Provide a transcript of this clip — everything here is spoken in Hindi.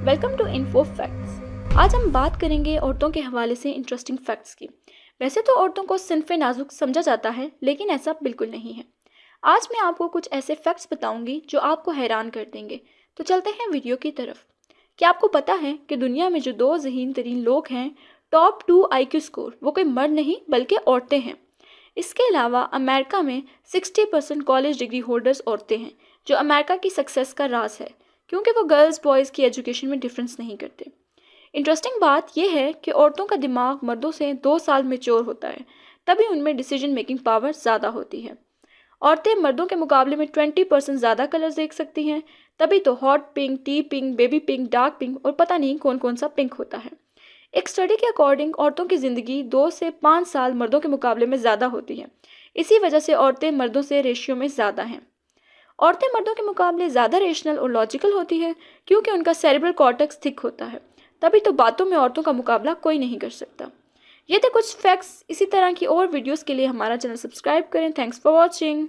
Welcome to info facts. आज हम बात करेंगे औरतों के हवाले से इंटरेस्टिंग फैक्ट्स की। वैसे तो औरतों को सिन्फ़े नाजुक समझा जाता है, लेकिन ऐसा बिल्कुल नहीं है। आज मैं आपको कुछ ऐसे फैक्ट्स बताऊंगी जो आपको हैरान कर देंगे। तो चलते हैं वीडियो की तरफ। क्या आपको पता है कि दुनिया में जो 2 ज़हीन तरीन लोग हैं, टॉप 2 IQ स्कोर, वो कोई मर्द नहीं बल्कि औरतें हैं। इसके अलावा अमेरिका में 60% कॉलेज डिग्री होल्डर्स औरतें हैं, जो अमेरिका की सक्सेस का राज है, क्योंकि वो गर्ल्स बॉयज़ की एजुकेशन में डिफरेंस नहीं करते। इंटरेस्टिंग बात यह है कि औरतों का दिमाग मर्दों से 2 साल मैच्योर होता है, तभी उनमें डिसीजन मेकिंग पावर ज़्यादा होती है। औरतें मर्दों के मुकाबले में 20% ज़्यादा कलर्स देख सकती हैं, तभी तो hot pink, T pink, baby pink, dark pink और पता नहीं कौन कौन सा पिंक होता है। एक स्टडी के अकॉर्डिंग औरतों की ज़िंदगी 2 से 5 साल मर्दों के मुकाबले में ज़्यादा होती है। इसी वजह से औरतें मर्दों से रेशियो में ज़्यादा हैं। औरतें मर्दों के मुकाबले ज़्यादा रेशनल और लॉजिकल होती हैं, क्योंकि उनका सेरेब्रल कॉर्टेक्स थिक होता है। तभी तो बातों में औरतों का मुकाबला कोई नहीं कर सकता। ये थे कुछ फैक्ट्स। इसी तरह की और वीडियोस के लिए हमारा चैनल सब्सक्राइब करें। Thanks for watching.